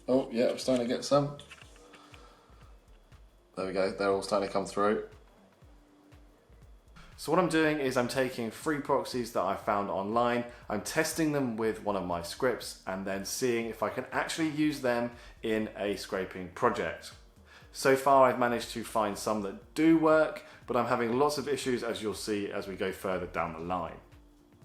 Oh yeah, I'm starting to get some. There we go, they're all starting to come through. So what I'm doing is I'm taking free proxies that I found online, I'm testing them with one of my scripts and then seeing if I can actually use them in a scraping project. So far I've managed to find some that do work, but I'm having lots of issues, as you'll see as we go further down the line.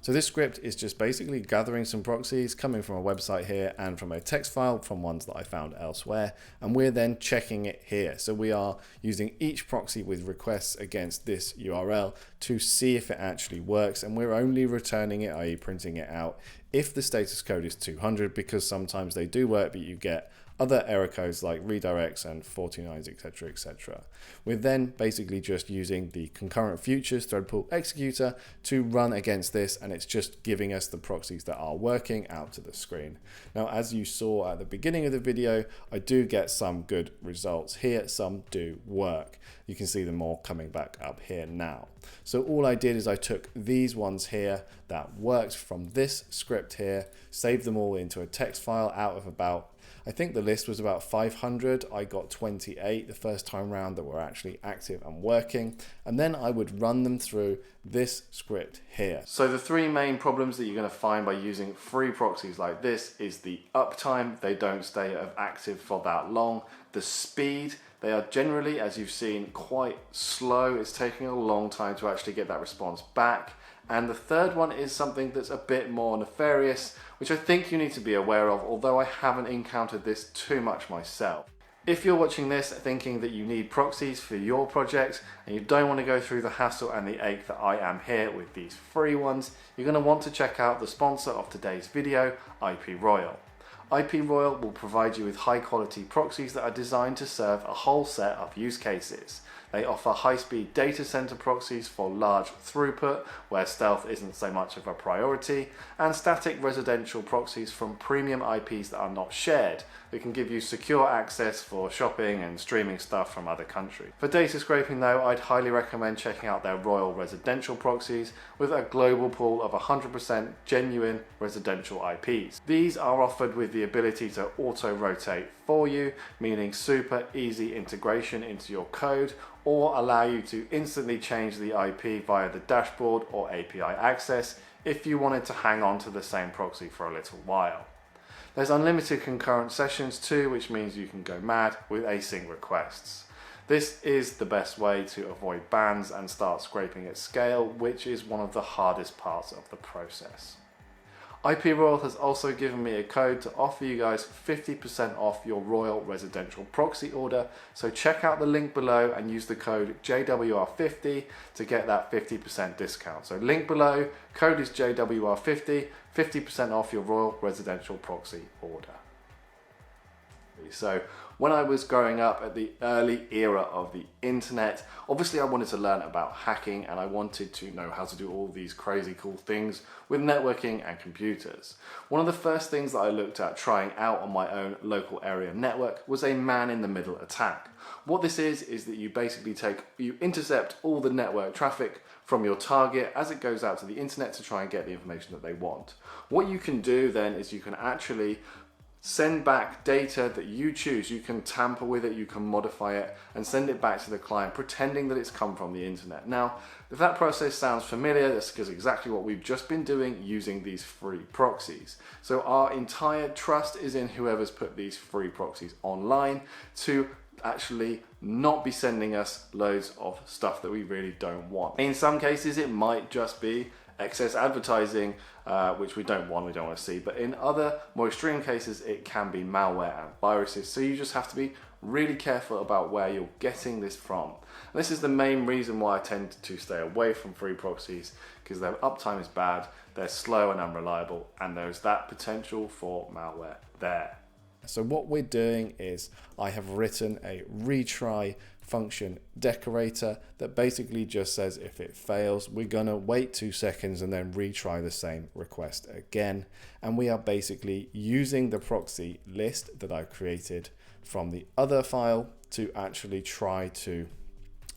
So this script is just basically gathering some proxies coming from a website here and from a text file from ones that I found elsewhere, and we're then checking it here. So we are using each proxy with requests against this URL to see if it actually works, and we're only returning it, i.e. printing it out, if the status code is 200, because sometimes they do work but you get other error codes like redirects and 49s, etc, etc. We're then basically just using the concurrent futures thread pool executor to run against this, and it's just giving us the proxies that are working out to the screen. Now, as you saw at the beginning of the video, I do get some good results here, some do work. You can see them all coming back up here now. So all I did is I took these ones here that worked from this script here, saved them all into a text file out of about, I think the list was about 500. I got 28 the first time round that were actually active and working, and then I would run them through this script here. So the three main problems that you're going to find by using free proxies like this is the uptime. They don't stay active for that long. The speed, they are generally, as you've seen, quite slow. It's taking a long time to actually get that response back. And the third one is something that's a bit more nefarious, which I think you need to be aware of, although I haven't encountered this too much myself. If you're watching this thinking that you need proxies for your project and you don't want to go through the hassle and the ache that I am here with these free ones, you're going to want to check out the sponsor of today's video, IP Royal. IP Royal will provide you with high quality proxies that are designed to serve a whole set of use cases. They offer high-speed data center proxies for large throughput, where stealth isn't so much of a priority, and static residential proxies from premium IPs that are not shared, that can give you secure access for shopping and streaming stuff from other countries. For data scraping though, I'd highly recommend checking out their Royal residential proxies with a global pool of 100% genuine residential IPs. These are offered with the ability to auto-rotate for you, meaning super easy integration into your code, or allow you to instantly change the IP via the dashboard or API access if you wanted to hang on to the same proxy for a little while. There's unlimited concurrent sessions too, which means you can go mad with async requests. This is the best way to avoid bans and start scraping at scale, which is one of the hardest parts of the process. IP Royal has also given me a code to offer you guys 50% off your Royal residential proxy order, so check out the link below and use the code JWR50 to get that 50% discount. So link below, code is JWR50, 50% off your Royal residential proxy order. So when I was growing up at the early era of the internet, obviously I wanted to learn about hacking and I wanted to know how to do all these crazy cool things with networking and computers. One of the first things that I looked at trying out on my own local area network was a man-in-the-middle attack. What this is that you basically you intercept all the network traffic from your target as it goes out to the internet to try and get the information that they want. What you can do then is you can actually send back data that you choose. You can tamper with it, you can modify it and send it back to the client pretending that it's come from the internet. Now, if that process sounds familiar, that's because exactly what we've just been doing using these free proxies. So our entire trust is in whoever's put these free proxies online to actually not be sending us loads of stuff that we really don't want. In some cases, it might just be excess advertising, which we don't want to see, but in other more extreme cases it can be malware and viruses, so you just have to be really careful about where you're getting this from. And this is the main reason why I tend to stay away from free proxies, because their uptime is bad, they're slow and unreliable, and there's that potential for malware there. So what we're doing is I have written a retry function decorator that basically just says if it fails, we're going to wait 2 seconds and then retry the same request again. And we are basically using the proxy list that I created from the other file to actually try to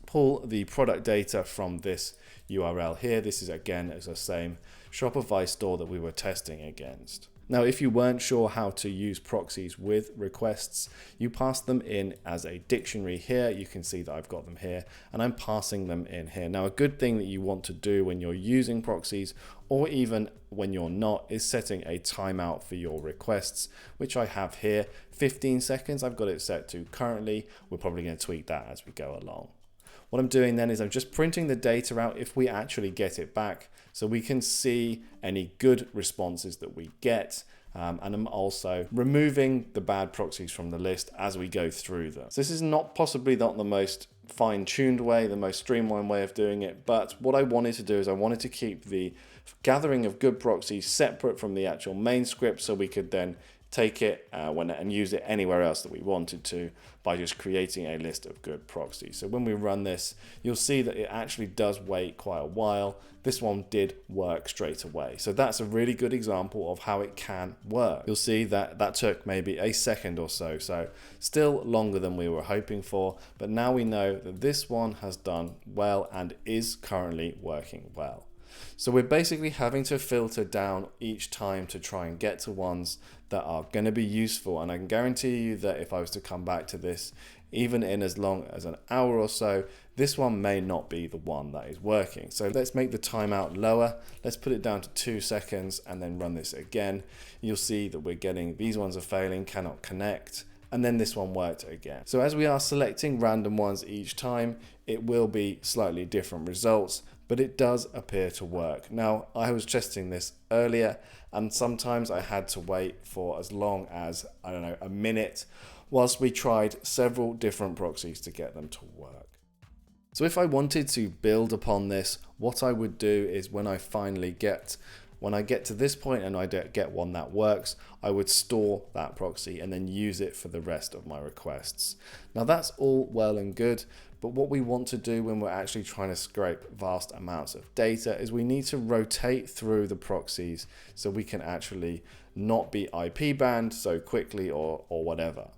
pull the product data from this URL here. This is again as the same Shopify store that we were testing against. Now, if you weren't sure how to use proxies with requests, you pass them in as a dictionary here. You can see that I've got them here and I'm passing them in here. Now, a good thing that you want to do when you're using proxies or even when you're not is setting a timeout for your requests, which I have here, 15 seconds. I've got it set to currently. We're probably going to tweak that as we go along. What I'm doing then is I'm just printing the data out if we actually get it back, so we can see any good responses that we get. And I'm also removing the bad proxies from the list as we go through them. So this is possibly not the most fine-tuned way, the most streamlined way of doing it, but what I wanted to do is I wanted to keep the gathering of good proxies separate from the actual main script, so we could then take it and use it anywhere else that we wanted to by just creating a list of good proxies. So when we run this, you'll see that it actually does wait quite a while. This one did work straight away. So that's a really good example of how it can work. You'll see that that took maybe a second or so, so still longer than we were hoping for, but now we know that this one has done well and is currently working well. So we're basically having to filter down each time to try and get to ones that are going to be useful. And I can guarantee you that if I was to come back to this, even in as long as an hour or so, this one may not be the one that is working. So let's make the timeout lower. Let's put it down to 2 seconds and then run this again. You'll see that we're getting, these ones are failing, cannot connect. And then this one worked again. So as we are selecting random ones each time, it will be slightly different results, but it does appear to work. Now, I was testing this earlier, and sometimes I had to wait for as long as, I don't know, a minute, whilst we tried several different proxies to get them to work. So if I wanted to build upon this, what I would do is when I get to this point and I get one that works, I would store that proxy and then use it for the rest of my requests. Now that's all well and good, but what we want to do when we're actually trying to scrape vast amounts of data is we need to rotate through the proxies so we can actually not be IP banned so quickly or whatever.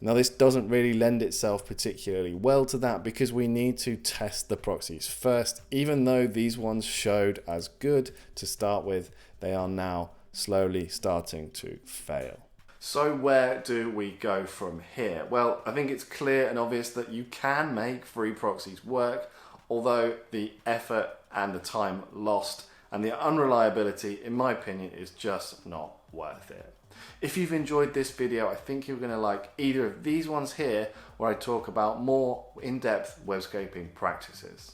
Now this doesn't really lend itself particularly well to that because we need to test the proxies first. Even though these ones showed as good to start with, they are now slowly starting to fail. So where do we go from here? Well, I think it's clear and obvious that you can make free proxies work, although the effort and the time lost and the unreliability, in my opinion, is just not worth it. If you've enjoyed this video, I think you're going to like either of these ones here, where I talk about more in-depth web scraping practices.